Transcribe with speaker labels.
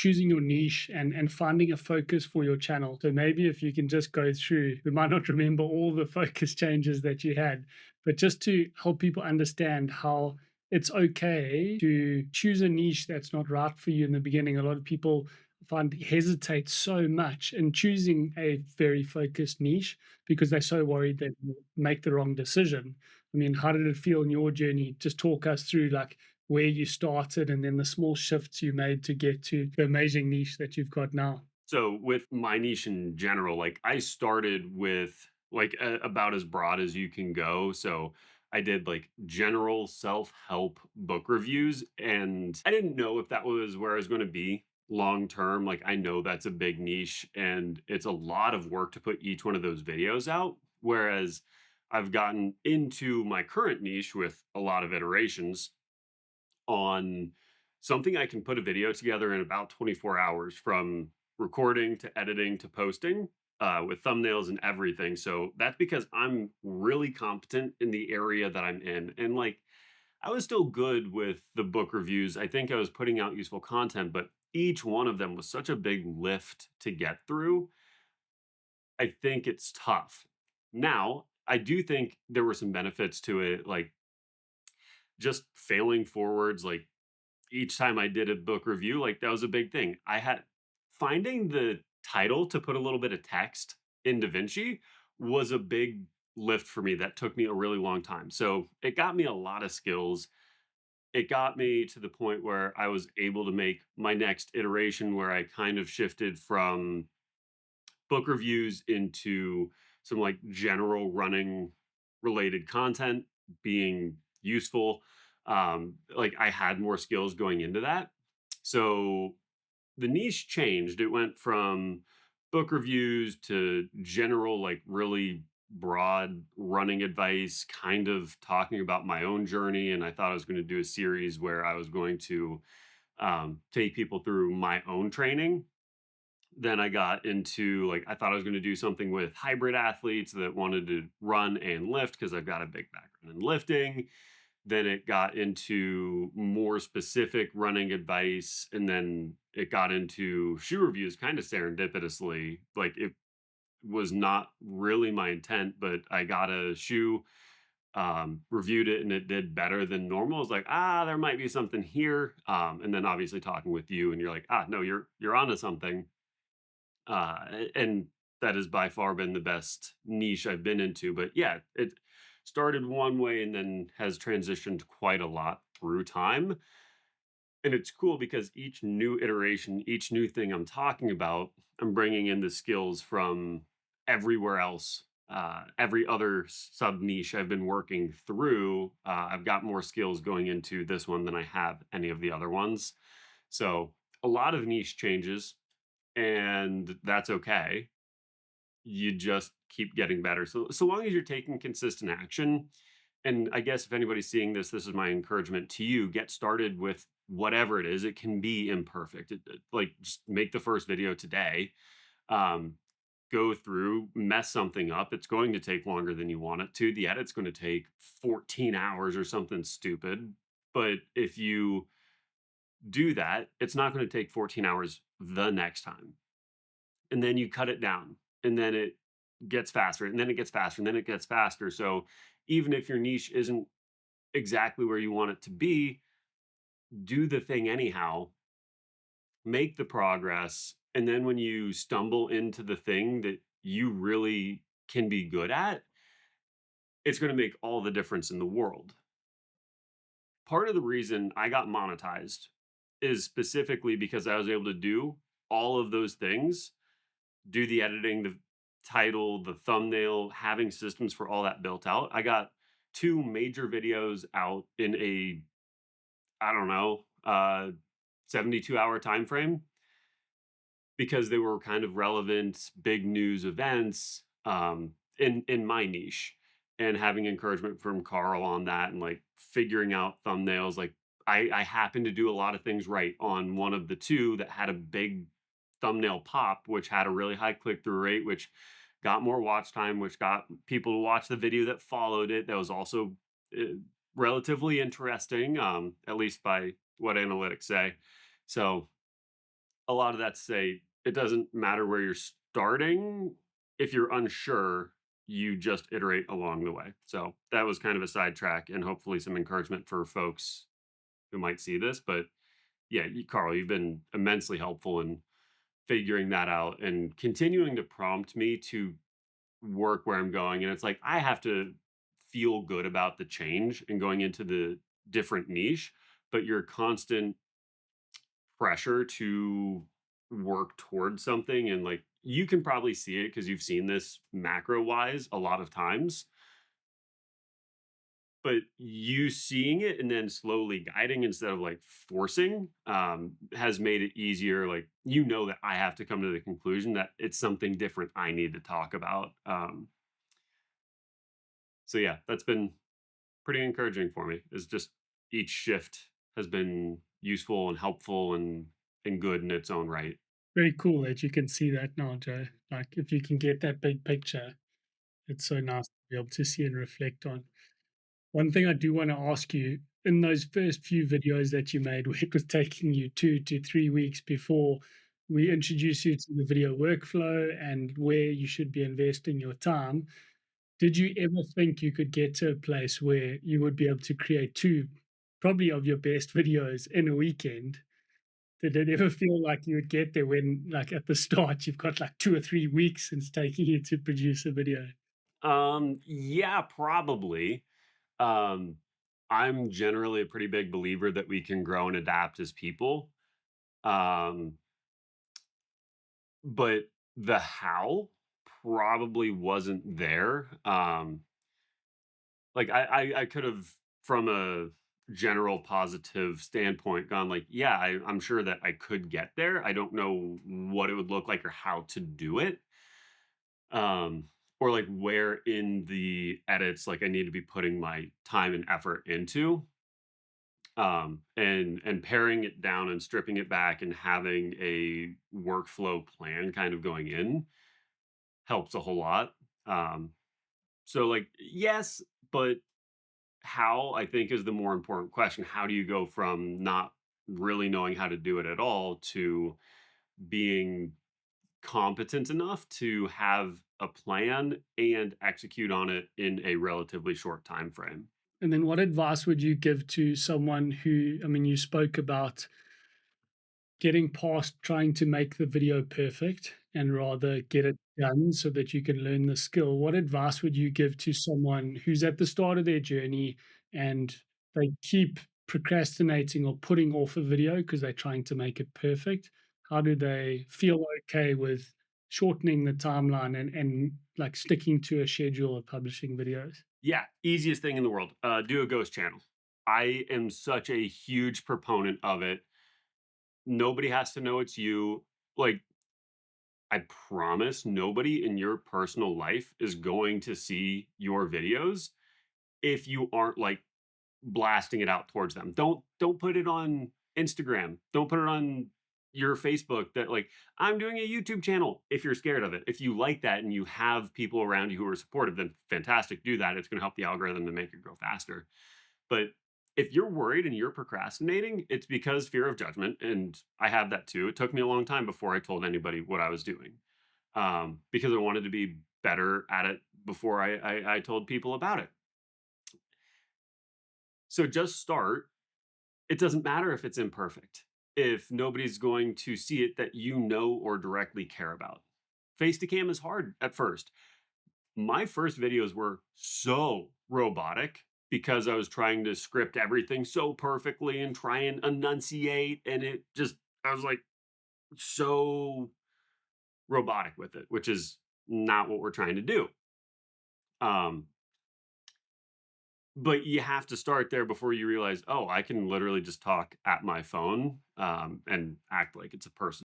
Speaker 1: choosing your niche and finding a focus for your channel. So maybe if you can just go through, we might not remember all the focus changes that you had, but just to help people understand how it's okay to choose a niche that's not right for you in the beginning. A lot of people find hesitate so much in choosing a very focused niche because they're so worried they will make the wrong decision. I mean, how did it feel in your journey? Just talk us through like where you started and then the small shifts you made to get to the amazing niche that you've got now.
Speaker 2: So with my niche in general, like I started with like about as broad as you can go. So I did like general self-help book reviews, and I didn't know if that was where I was going to be long term. Like I know that's a big niche and it's a lot of work to put each one of those videos out. Whereas I've gotten into my current niche with a lot of iterations on something I can put a video together in about 24 hours, from recording to editing to posting, with thumbnails and everything. So that's because I'm really competent in the area that I'm in. And like, I was still good with the book reviews. I think I was putting out useful content, but each one of them was such a big lift to get through. I think it's tough. Now, I do think there were some benefits to it, like just failing forwards, like each time I did a book review, like that was a big thing. I had finding the title to put a little bit of text in DaVinci was a big lift for me that took me a really long time. So it got me a lot of skills. It got me to the point where I was able to make my next iteration where I kind of shifted from book reviews into some like general running related content being useful. Like I had more skills going into that. So the niche changed. It went from book reviews to general, like really broad running advice, kind of talking about my own journey. And I thought I was going to do a series where I was going to take people through my own training. Then I got into like, I thought I was going to do something with hybrid athletes that wanted to run and lift because I've got a big background in lifting. Then it got into more specific running advice. And then it got into shoe reviews kind of serendipitously. Like it was not really my intent, but I got a shoe, reviewed it, and it did better than normal. I was like, there might be something here. And then obviously talking with you, and you're like, no, you're onto something. And that has by far been the best niche I've been into. But yeah, it started one way and then has transitioned quite a lot through time. And it's cool because each new iteration, each new thing I'm talking about, I'm bringing in the skills from everywhere else. Every other sub niche I've been working through, I've got more skills going into this one than I have any of the other ones. So a lot of niche changes, and that's okay. You just keep getting better. So long as you're taking consistent action, and I guess if anybody's seeing this, this is my encouragement to you: get started with whatever it is. It can be imperfect. Like just make the first video today. Um, go through, mess something up. It's going to take longer than you want it to. The edit's going to take 14 hours or something stupid. But if you do that, it's not going to take 14 hours the next time, and then you cut it down, and then it gets faster, and then it gets faster, and then it gets faster. So even if your niche isn't exactly where you want it to be, do the thing anyhow, make the progress, and then when you stumble into the thing that you really can be good at, it's going to make all the difference in the world. Part of the reason I got monetized is specifically because I was able to do all of those things, do the editing, the title, the thumbnail, having systems for all that built out. I got two major videos out in a, I don't know, 72-hour time frame because they were kind of relevant, big news events, in my niche, and having encouragement from Carl on that, and like figuring out thumbnails. Like I happened to do a lot of things right on one of the two that had a big thumbnail pop, which had a really high click through rate, which got more watch time, which got people to watch the video that followed it. That was also uh, relatively interesting, at least by what analytics say. So a lot of that to say it doesn't matter where you're starting. If you're unsure, you just iterate along the way. So that was kind of a sidetrack and hopefully some encouragement for folks who might see this. But yeah, Carl, you've been immensely helpful in figuring that out and continuing to prompt me to work where I'm going. And it's like I have to feel good about the change and going into the different niche, but your constant pressure to work towards something and like you can probably see it because you've seen this macro wise a lot of times, but you seeing it and then slowly guiding instead of like forcing has made it easier. Like, you know, that I have to come to the conclusion that it's something different I need to talk about. So yeah, that's been pretty encouraging for me. Is just each shift has been useful and helpful and good in its own right.
Speaker 1: Very cool that you can see that now, Joe. Like if you can get that big picture, it's so nice to be able to see and reflect on. One thing I do want to ask you, in those first few videos that you made, where it was taking you 2 to 3 weeks before we introduced you to the video workflow and where you should be investing your time, did you ever think you could get to a place where you would be able to create two, probably of your best videos in a weekend? Did it ever feel like you would get there when, like at the start, you've got like 2 or 3 weeks and it's taking you to produce a video?
Speaker 2: Yeah, probably. Um, I'm generally a pretty big believer that we can grow and adapt as people. Um, but the how probably wasn't there. Like I could have from a general positive standpoint gone like, yeah, I'm sure that I could get there. I don't know what it would look like or how to do it. Or like where in the edits like I need to be putting my time and effort into. And paring it down and stripping it back and having a workflow plan kind of going in helps a whole lot. Um, so like yes, but how I think is the more important question. How do you go from not really knowing how to do it at all to being competent enough to have a plan and execute on it in a relatively short time frame?
Speaker 1: And then what advice would you give to someone who, I mean, you spoke about getting past trying to make the video perfect and rather get it done so that you can learn the skill. What advice would you give to someone who's at the start of their journey and they keep procrastinating or putting off a video because they're trying to make it perfect? How do they feel okay with shortening the timeline and like sticking to a schedule of publishing videos?
Speaker 2: Yeah, easiest thing in the world. Do a ghost channel. I am such a huge proponent of it. Nobody has to know it's you. Like, I promise nobody in your personal life is going to see your videos if you aren't like blasting it out towards them. Don't put it on Instagram. Don't put it on your Facebook that like I'm doing a YouTube channel if you're scared of it. If you like that and you have people around you who are supportive, then fantastic, do that. It's going to help the algorithm to make it grow faster. But if you're worried and you're procrastinating, it's because fear of judgment. And I have that too. It took me a long time before I told anybody what I was doing because I wanted to be better at it before I told people about it. So just start. It doesn't matter if it's imperfect, if nobody's going to see it that you know or directly care about. Face to cam is hard at first. My first videos were so robotic because I was trying to script everything so perfectly and try and enunciate. And it just, I was like so robotic with it, which is not what we're trying to do. Um, but you have to start there before you realize, oh, I can literally just talk at my phone and act like it's a person